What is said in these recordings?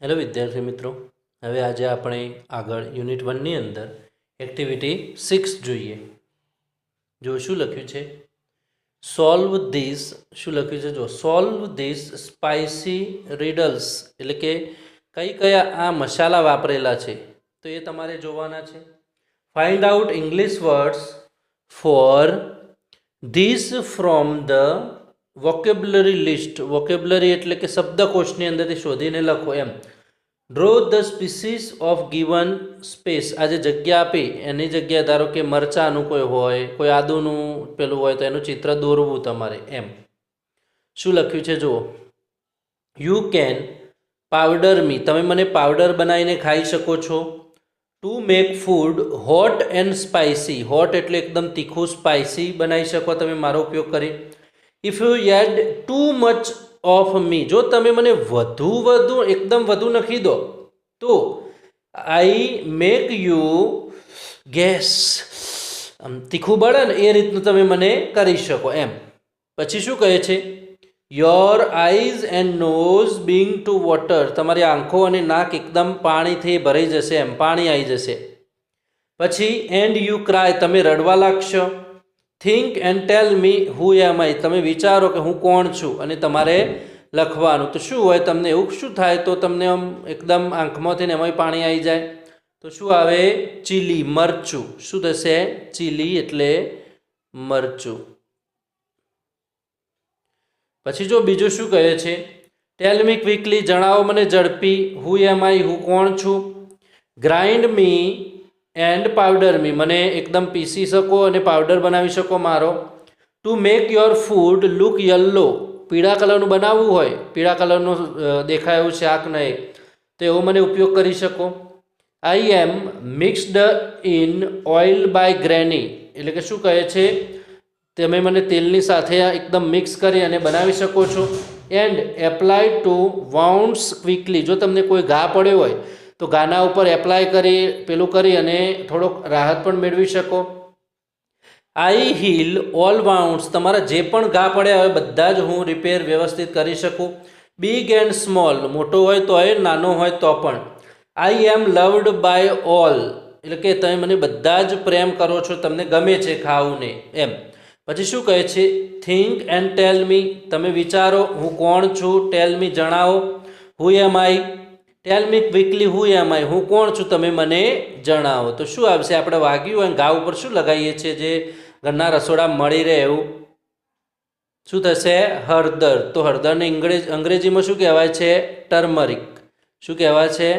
Hello વિદ્યાર્થી મિત્રો, હવે આજે આપણે આગળ યુનિટ 1ની અંદર એક્ટિવિટી 6 જોઈએ. જો શું લખ્યું છે, સોલ્વ ધીસ. શું લખ્યું છે? જો સોલ્વ ધીસ સ્પાઇસી રીડલ્સ, એટલે કે કઈ કયા આ મસાલા વાપરેલા છે તો એ તમારે જોવાના છે. Find out English words for this from the vocabulary list. Vocabulary એટલે કે શબ્દકોશની અંદરથી શોધીને લખો એમ. Draw the species of given space. આજે જગ્યા આપી એની જગ્યાએ ધારો કે મરચાંનું કોઈ હોય, કોઈ આદુનું પેલું હોય તો એનું ચિત્ર દોરવું તમારે એમ. શું લખ્યું છે જુઓ. યુ કેન પાવડર મી. તમે મને પાવડર બનાવીને ખાઈ શકો છો. To make food hot and spicy. Hot એટલે એકદમ તીખું, સ્પાઇસી બનાવી શકો તમે મારો ઉપયોગ કરી. If you add too much of me. જો તમે મને વધુ એકદમ વધુ નાખી દો તો આઈ મેક યુ ગેસ. તીખું બળે ને એ રીતનું તમે મને કરી શકો એમ. પછી શું કહે છે? Your eyes and nose bring to water. તમારી આંખો અને નાક એકદમ પાણીથી ભરાઈ જશે એમ, પાણી આવી જશે. પછી એન્ડ યુ ક્રાય. તમે રડવા લાગશો. Think and tell me who am આઈ. તમે વિચારો કે હું કોણ છું અને તમારે લખવાનું. તો શું હોય, તમને એવું શું થાય તો તમને આમ એકદમ આંખમાંથી ને એમાંય પાણી આવી જાય તો શું આવે? ચીલી, મરચું. શું થશે? ચીલી એટલે મરચું. પછી જો બીજું શું કહે છે? ટેલ મી ક્વિકલી. જણાવો મને ઝડપી. હુ એમ આઈ. હું કોણ છું. ગ્રાઇન્ડ મી એન્ડ પાવડર મી. મને એકદમ પીસી શકો અને પાવડર બનાવી શકો મારો. To make your food look yellow. પીળા કલરનું બનાવવું હોય, પીળા કલરનું દેખાય એવું શાક નહીં તો એવો મને ઉપયોગ કરી શકો. આઈ એમ મિક્સડ ઇન ઓઇલ બાય ગ્રેની. એટલે કે શું કહે છે? તમે મને તેલની સાથે એકદમ મિક્સ કરી અને બનાવી શકો છો. And apply to wounds quickly. જો તમને કોઈ ઘા પડ્યો હોય તો ઘાના ઉપર એપ્લાય કરી પેલું કરી અને થોડોક રાહત પણ મેળવી શકો. આઈ હીલ ઓલ વાઉન્ડ્સ. તમારા જે પણ ઘા પડ્યા હોય બધા જ હું રિપેર વ્યવસ્થિત કરી શકું. Big and small. મોટો હોય તો એ, નાનો હોય તો પણ. આઈ એમ લવડ બાય ઓલ. એટલે કે તમે મને બધા જ પ્રેમ કરો છો, તમને ગમે છે ખાવું ને એમ. પછી શું કહે છે? થિંક એન્ડ ટેલ મી. તમે વિચારો હું કોણ છું. ટેલ મી જણાવો. હુ am I. Tell me quickly who am I. હું કોણ છું તમે મને જણાવો. તો શું આવશે? આપણે વાગ્યું હોય ઘા ઉપર શું લગાવીએ છીએ જે ઘરના રસોડા મળી રહે એવું? શું થશે? હળદર. તો હળદરને અંગ્રેજીમાં શું કહેવાય છે? ટર્મરિક. શું કહેવાય છે?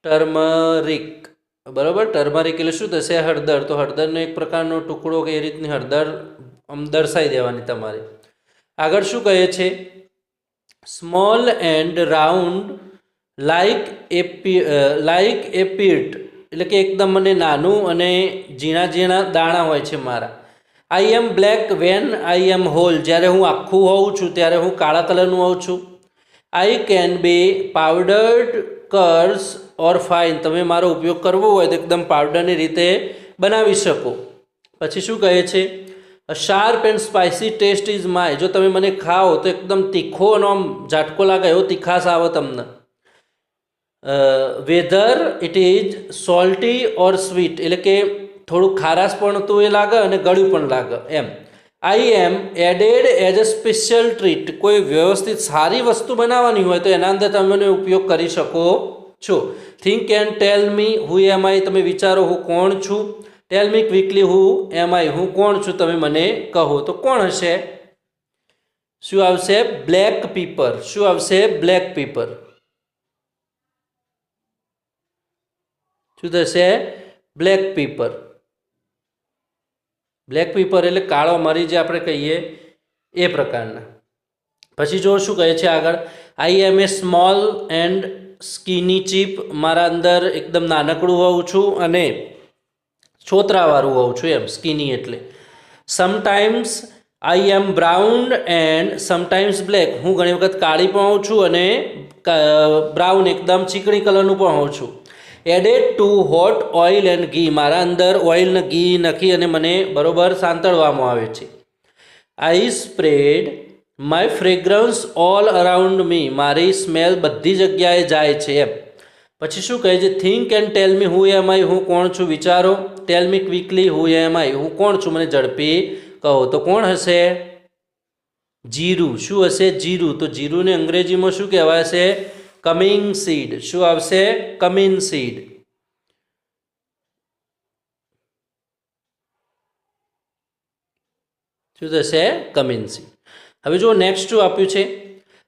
ટર્મરિક. બરાબર. ટર્મરિક એટલે શું થશે? હળદર. તો હળદરનો એક પ્રકારનો ટુકડો કે એ રીતની હળદર આમ દર્શાવી દેવાની તમારે. આગળ શું કહે છે? Small and round like a pit. એટલે કે એકદમ મને નાનું અને ઝીણા ઝીણા દાણા હોય છે મારા. I am black when I am whole. જ્યારે હું આખું હોઉં છું ત્યારે હું કાળા કલરનું હોઉં છું. I can be powdered coarse or fine. તમે મારો ઉપયોગ કરવો હોય તો એકદમ પાવડરની રીતે બનાવી શકો. પછી શું કહે છે? Sharp and spicy taste is my. જો તમે મને ખાઓ તો એકદમ તીખો અને આમ ઝાટકો લાગે એવો તીખાશ આવે તમને. Weather it is salty or sweet. એટલે કે થોડું ખારાશ પણ તો એ લાગે અને ગળ્યું પણ લાગે એમ. I am added as a special treat. કોઈ વ્યવસ્થિત સારી વસ્તુ બનાવવાની હોય તો એના અંદર તમે મને ઉપયોગ કરી શકો છો. Think and tell me who am આઈ. તમે વિચારો હું કોણ છું. ટેલ me quickly who am I. હું કોણ છું તમે મને કહો. તો કોણ હશે? શું આવશે? બ્લેક પીપર. શું આવશે? બ્લેક પીપર. શું થશે? બ્લેક પીપર. બ્લેક પીપર એટલે કાળો મરી જે આપણે કહીએ એ પ્રકારના. પછી જો શું કહે છે આગળ? આઈ એમ એ સ્મોલ એન્ડ સ્કીની ચીપ. મારા અંદર એકદમ નાનકડું હોઉં છું અને છોતરાવાળું હોઉં છું એમ. સ્કીની એટલે. Sometimes I am brown and sometimes black. હું ઘણી વખત કાળી પણ હોઉં છું અને બ્રાઉન એકદમ ચીકણી કલરનું પણ હોઉં છું. Added to hot oil and ghee. મારા અંદર ઓઇલ ને ઘી નાખી અને મને બરોબર સાંતળવામાં આવે છે. I spread my fragrance all around me, મારી સ્મેલ બધી જગ્યાએ જાય છે એમ. પછી શું કહે છે? Think and tell me who am I, હું કોણ છું વિચારો. ટેલ me quickly who am I, હું કોણ છું મને ઝડપી કહો. તો કોણ હશે? જીરું. શું હશે? જીરું. તો જીરુંને અંગ્રેજીમાં શું કહેવાશે? Cumin seed. શું આવશે? Cumin seed. શું થશે? Cumin seed. હવે જો નેક્સ્ટ શું આપ્યું છે?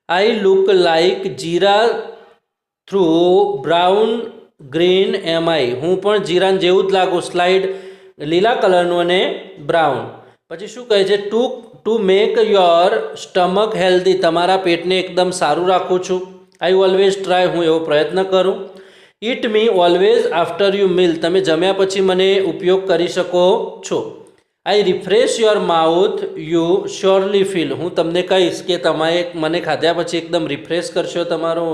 I look like jeera through brown green am I, હું પણ જીરાન જેવું જ લાગુ. સ્લાઇડ લીલા કલરનું અને બ્રાઉન. પછી શું કહે છે? To make your stomach healthy, તમારા પેટને એકદમ સારું રાખું છું. આઈ ઓલવેઝ ટ્રાય, હું એવો પ્રયત્ન કરું. Eat me always after you meal, તમે જમ્યા પછી મને ઉપયોગ કરી શકો છો. I refresh your mouth you surely feel, હું તમને કહીશ કે તમે મને ખાધા પછી એકદમ રિફ્રેશ કરશો તમારું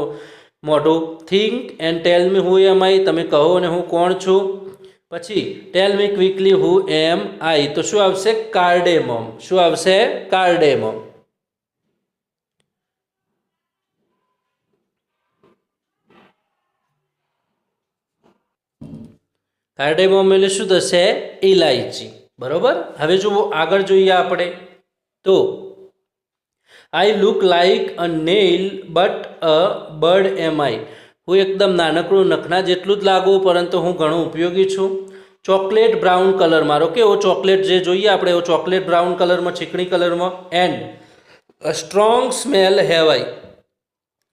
મોઢું. Think and tell me who am આઈ, તમે કહો અને હું કોણ છું. પછી ટેલ મી ક્વિકલી હુ એમ આઈ, તો શું આવશે? કાર્ડેમમ. શું આવશે? કાર્ડેમમ. કાર્ડેમમ એટલે શું થશે? ઇલાયચી. બરોબર. હવે જુઓ આગળ જોઈએ આપણે. તો I look like a nail but a bird am I, હું એકદમ નાનકડું નખના જેટલું જ લાગુ પરંતુ હું ઘણું ઉપયોગી છું. ચોકલેટ બ્રાઉન કલર મારો, કેવો ચોકલેટ જે જોઈએ આપણે એવો ચોકલેટ બ્રાઉન કલરમાં, ચીકણી કલરમાં. And a strong smell have આઈ,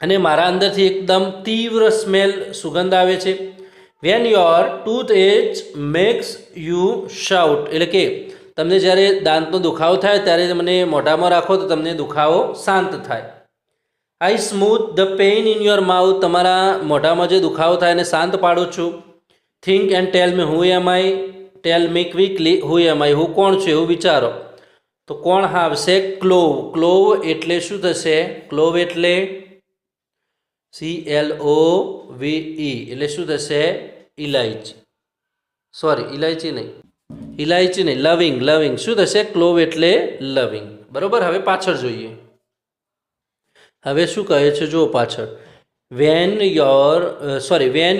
અને મારા અંદરથી એકદમ તીવ્ર સ્મેલ સુગંધ આવે છે. Van your tooth H makes you shout, એટલે કે તમને જ્યારે દાંતનો દુખાવો થાય ત્યારે મને મોઢામાં રાખો તો તમને દુખાવો શાંત થાય. I smooth the pain in your mouth, તમારા મોઢામાં જે દુખાવો થાય એને શાંત પાડું છું. Think and tell me who am I, tell me quickly who am I, હું કોણ છું એવું વિચારો. તો કોણ આવશે? ક્લોવ. ક્લોવ એટલે શું થશે? ક્લોવ એટલે CLOVE, એટલે શું થશે? ઇલાયચી. સોરી, ઇલાયચી નહીં, ઇલાયચી નહીં, લવિંગ. લવિંગ શું થશે? ક્લોવ એટલે લવિંગ. બરોબર. હવે પાછળ જોઈએ. હવે શું કહે છે જો પાછળ? વેન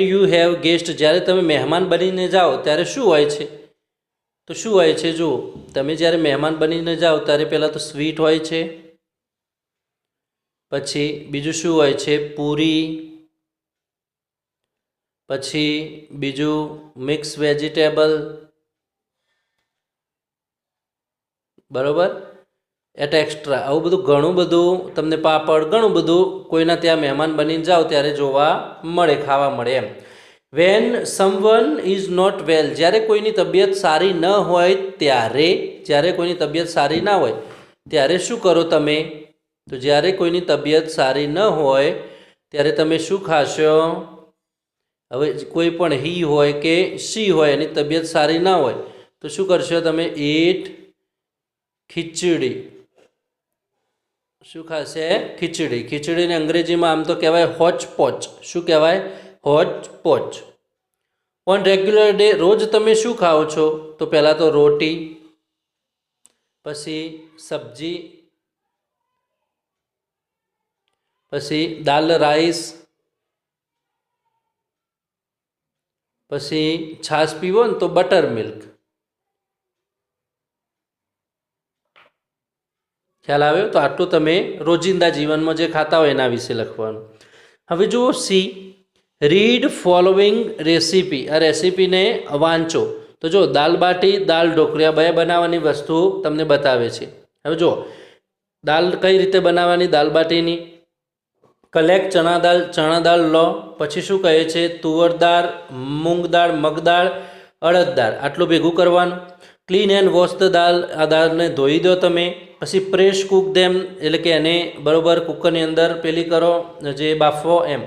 યુ હેવ ગેસ્ટ, જ્યારે તમે મહેમાન બનીને જાઓ ત્યારે શું હોય છે? તો શું હોય છે? જો તમે જ્યારે મહેમાન બનીને જાઓ ત્યારે પહેલાં તો સ્વીટ હોય છે, પછી બીજું શું હોય છે? પૂરી, પછી બીજું મિક્સ વેજીટેબલ. બરોબર. એટ એક્સ્ટ્રા આવું બધું ઘણું બધું તમને પાપડ ઘણું બધું કોઈના ત્યાં મહેમાન બનીને જાઓ ત્યારે જોવા મળે, ખાવા મળે એમ. When someone is not well, જ્યારે કોઈની તબિયત સારી ન હોય ત્યારે, જ્યારે કોઈની તબિયત સારી ના હોય ત્યારે શું કરો તમે? તો જ્યારે કોઈની તબિયત સારી ન હોય ત્યારે તમે શું ખાશો? હવે કોઈ પણ હી હોય કે શી હોય એની તબિયત સારી ના હોય તો શું કરશો તમે? ઈટ ખીચડી. શું ખાશે? ખીચડી. ખીચડીને અંગ્રેજીમાં આમ તો કહેવાય હોચપોચ. શું કહેવાય? હોચપોચ. ઓન રેગ્યુલર ડે, રોજ તમે શું ખાઓ છો? તો પહેલાં તો રોટી, પછી સબ્જી, પછી દાલ રાઈસ, પછી છાશ પીવો ને તો બટર મિલ્ક. ખ્યાલ આવ્યો? તો આટલું તમે રોજિંદા જીવનમાં જે ખાતા હોય એના વિશે લખવાનું. હવે જુઓ સી, રીડ ફોલોઈંગ રેસીપી, આ રેસીપીને વાંચો. તો જો દાલ બાટી, દાલ ઢોકળિયા બે બનાવવાની વસ્તુ તમને બતાવે છે. હવે જો દાલ કઈ રીતે બનાવવાની દાલ બાટીની? કલેક્ટ ચણા દાળ લો. પછી શું કહે છે? તુવર દાળ, મૂંગ દાળ, મગ દાળ, અડદ દાળ, આટલું ભેગું કરવાનું. ક્લીન એન્ડ વોશ ધ દાળ, આ દાળને ધોઈ દો તમે. પછી પ્રેસ કુક ધેમ, એટલે કે એને બરાબર કુકરની અંદર પેલી કરો જે બાફો એમ.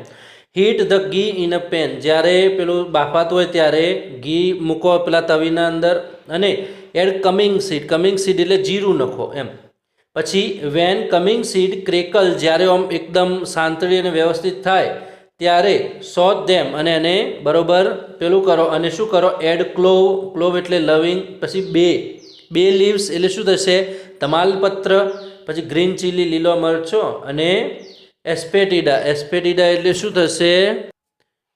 હીટ ધ ઘી ઇન અ પેન, જ્યારે પેલું બાફાતું હોય ત્યારે ઘી મૂકો પેલા તવીના અંદર અને add cumin seed. Cumin seed એટલે જીરું નાખો એમ. પછી વેન કમિંગ સીડ ક્રેકલ, જ્યારે આમ એકદમ સાંતળી અને વ્યવસ્થિત થાય ત્યારે સોથ ધેમ, અને એને બરાબર પેલું કરો અને શું કરો? Add clove. ક્લોવ એટલે લવિંગ. પછી બે લીવ્સ એટલે શું થશે? તમાલપત્ર. પછી ગ્રીન ચીલી લીલો મરચો અને એસ્પેટીડા. એસ્પેટીડા એટલે શું થશે?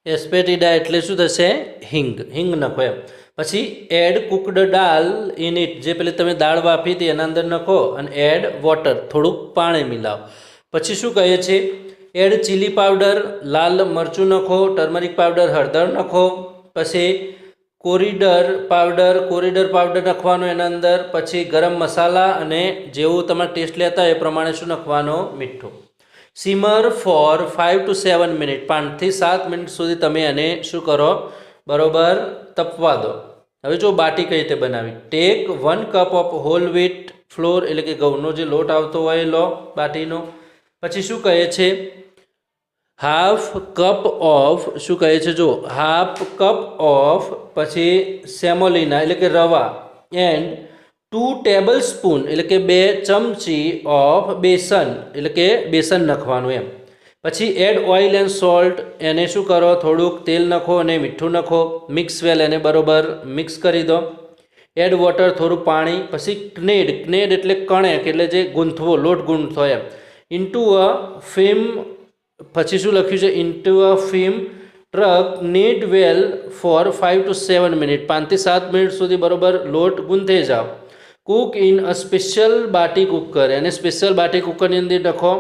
એસ્પેટીડા એટલે શું થશે? હિંગ. હિંગ નાખો એમ. પછી add cooked dal in it, જે પેલી તમે દાળ વાપી હતી એના અંદર નાખો અને એડ વોટર, થોડુંક પાણી મિલાવો. પછી શું કહે છે? એડ ચીલી પાવડર, લાલ મરચું નાખો, ટર્મરિક પાવડર, હળદર નાખો. પછી કોરીડર પાવડર નાખવાનો એના અંદર. પછી ગરમ મસાલા અને જેવું તમારે ટેસ્ટ લેતા હોય એ પ્રમાણે શું નાખવાનો? મીઠું. સિમર ફોર 5 to 7 મિનિટ, 5 થી 7 મિનિટ સુધી તમે એને શું કરો? બરોબર તપવા દો. હવે જો બાટી કઈ રીતે બનાવી. Take 1 cup of whole wheat flour, એટલે કે ઘઉંનો જે લોટ આવતો હોય લો બાટીનો. પછી શું કહે છે? હાફ કપ ઓફ, શું કહે છે? જો હાફ કપ ઓફ, પછી સેમોલિના એટલે કે રવા, એન્ડ 2 ટેબલ સ્પૂન એટલે કે 2 ચમચી ઓફ બેસન, એટલે કે બેસન નાખવાનું એમ. પછી એડ ઓઇલ એન્ડ સોલ્ટ, એને શું કરો? થોડુંક તેલ નાખો અને મીઠું નાખો. મિક્સ વેલ, એને બરોબર મિક્સ કરી દો. એડ વોટર, થોડું પાણી. પછી કનેડ એટલે કણેક, એટલે જે ગૂંથવો, લોટ ગૂંથવો એમ. ઇન્ટુ અ ફિલ્મ, પછી શું લખ્યું છે? ઇન્ટુ અ ફિલ્મ ટ્રક knead well for 5 to 7 minute, 5 થી 7 મિનિટ સુધી બરોબર લોટ ગૂંથે જાઓ. Cook in a special baati cooker, એને સ્પેશિયલ બાટી કુકરની અંદર નાખો.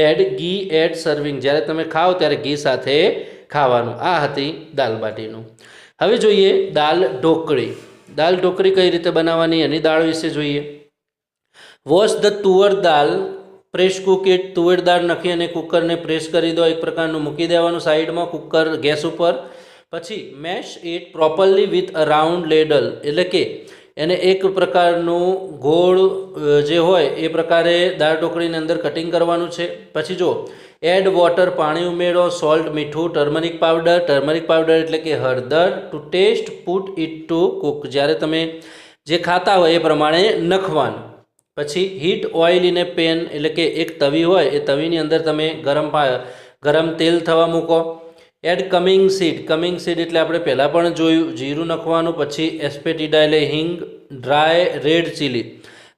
એડ ઘી એટ સર્વિંગ, જ્યારે તમે ખાઓ ત્યારે ઘી સાથે ખાવાનું. આ હતી દાલ બાટીનું. હવે જોઈએ દાલ ઢોકળી. દાલ ઢોકળી કઈ રીતે બનાવવાની એની દાળ વિશે જોઈએ. Wash the toor dal, press cook it, તુવેર દાળ નાખી અને કુકરને પ્રેસ કરી દો. એક પ્રકારનું મૂકી દેવાનું સાઈડમાં કુકર ગેસ ઉપર. પછી mash it properly with a round ladle, એટલે કે એને એક પ્રકારનું ગોળ જે હોય એ પ્રકારે દાળ ઢોકળીની અંદર કટિંગ કરવાનું છે. પછી જો એડ વોટર, પાણી ઉમેરો. સોલ્ટ, મીઠું. ટર્મરિક પાવડર એટલે કે હળદર. To taste, put it to cook, જ્યારે તમે જે ખાતા હોય એ પ્રમાણે નાખવાનું. પછી heat oil in a pan, એટલે કે એક તવી હોય એ તવીની અંદર તમે ગરમ તેલ થવા મૂકો. એડ કમિંગ સીડ એટલે આપણે પહેલાં પણ જોયું, જીરું નાખવાનું. પછી એસ્પેટીડા એટલે હિંગ. ડ્રાય રેડ ચીલી,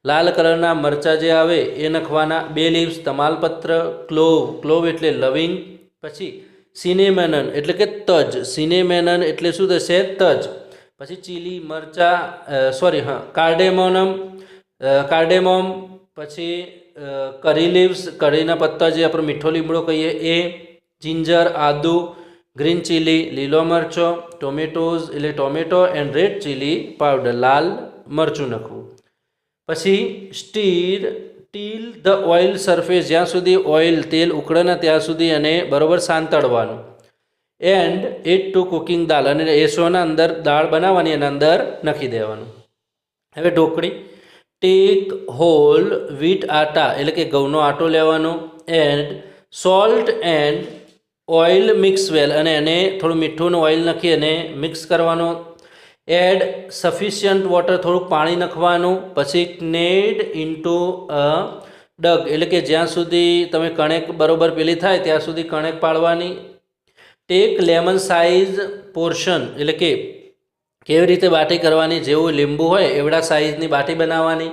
લાલ કલરના મરચાં જે આવે એ નાખવાના. 2 લીવ્સ તમાલપત્ર. ક્લોવ એટલે લવિંગ. પછી સિનેમેનન એટલે કે તજ. સિનેમેનન એટલે શું થશે? તજ. પછી ચીલી મરચાં, કાર્ડેમોમ. પછી કરી લીવ્સ, કઢીના પત્તા જે આપણે મીઠો લીમડો કહીએ એ. જિંજર, આદુ. ગ્રીન ચીલી, લીલો મરચો. Tomato and red chilli powder, લાલ મરચું નાખવું. પછી ટીલ ધ ઓઇલ સરફેસ, જ્યાં સુધી તેલ ઉકળે ને ત્યાં સુધી એને બરોબર સાંતળવાનું. એન્ડ ઇટ ટુ કુકિંગ દાલ, અને એસોના અંદર દાળ બનાવવાની એના અંદર નાખી દેવાનું. હવે ઢોકળી. ટેક હોલ વ્હીટ આટા, એટલે કે ઘઉંનો આટો લેવાનો. And salt and oil mix well, અને એને થોડું મીઠું અને ઓઇલ નાખી અને મિક્સ કરવાનો. એડ સફિશિયન્ટ વોટર, થોડુંક પાણી નાખવાનું. પછી કનેડ ઇન્ટુ અ ડગ, એટલે કે જ્યાં સુધી તમે કણેક બરોબર પેલી થાય ત્યાં સુધી કણેક પાડવાની. ટેક લેમન સાઇઝ પોર્શન, એટલે કે કેવી રીતે બાટી કરવાની, જેવું લીંબુ હોય એવડા સાઇઝની બાટી બનાવવાની.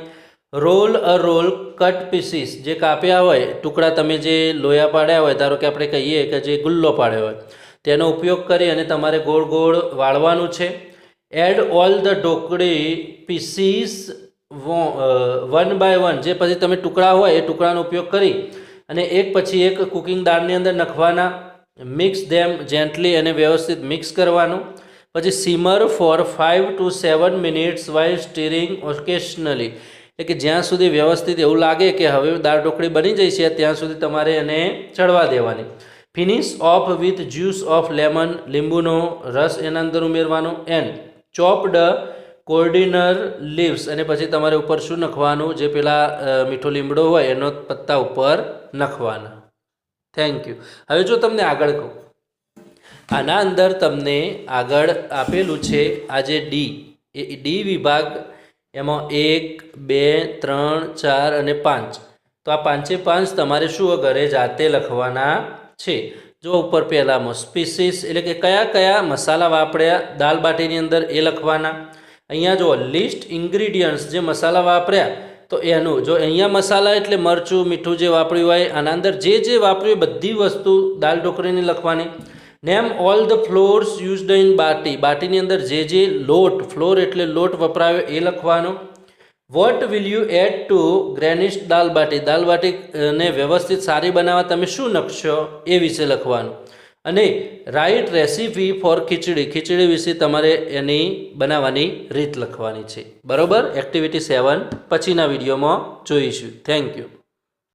રોલ કટ પીસીસ, જે કાપ્યા હોય ટુકડા, તમે જે લોયા પાડ્યા હોય, ધારો કે આપણે કહીએ કે જે ગુલ્લો પાડ્યો હોય તેનો ઉપયોગ કરી અને તમારે ગોળ ગોળ વાળવાનું છે. Add all the dhokli pieces 1 by 1, જે પછી તમે ટુકડા હોય એ ટુકડાનો ઉપયોગ કરી અને એક પછી એક કુકિંગ દાળની અંદર નાખવાના. મિક્સ ધેમ જેન્ટલી, અને વ્યવસ્થિત મિક્સ કરવાનું. પછી simmer for 5 to 7 minutes while stirring occasionally, એટલે કે જ્યાં સુધી વ્યવસ્થિત એવું લાગે કે હવે દાળ ઢોકળી બની જાય છે ત્યાં સુધી તમારે એને ચડવા દેવાની. Finish of with juice of lemon, લીંબુનો રસ એના અંદર ઉમેરવાનો. એન્ડ ચોપ્ડ કોર્ડિનર લીવ્સ, અને પછી તમારે ઉપર શું નાખવાનું, જે પેલા મીઠો લીમડો હોય એનો પત્તા ઉપર નાખવાના. Thank you. હવે જો તમને આગળ કહું, આના અંદર તમને આગળ આપેલું છે આ જે ડી વિભાગ, એમાં 1, 2, 3, 4 અને 5. તો આ 5 તમારે શું ઘરે જાતે લખવાના છે. જો ઉપર પહેલામાં સ્પીસીસ, એટલે કે કયા કયા મસાલા વાપર્યા દાલ બાટીની અંદર એ લખવાના. અહીંયા જો લિસ્ટ ઇન્ગ્રીડિયન્ટ્સ, જે મસાલા વાપર્યા તો એનું જો અહીંયા મસાલા એટલે મરચું મીઠું જે વાપર્યું હોય આના અંદર જે વાપર્યું બધી વસ્તુ દાલ ઢોકળીની લખવાની. Name all the flours used in baati, બાટીની અંદર જે લોટ, ફ્લોર એટલે લોટ વપરાયો એ લખવાનો. What will you add to garnish dal baati, દાલ બાટીને વ્યવસ્થિત સારી બનાવવા તમે શું નાખશો એ વિશે લખવાનું. અને રાઇટ રેસીપી ફોર ખીચડી, ખીચડી વિશે તમારે એની બનાવવાની રીત લખવાની છે. બરાબર. એક્ટિવિટી 7 પછીના વિડીયોમાં જોઈશું. Thank you.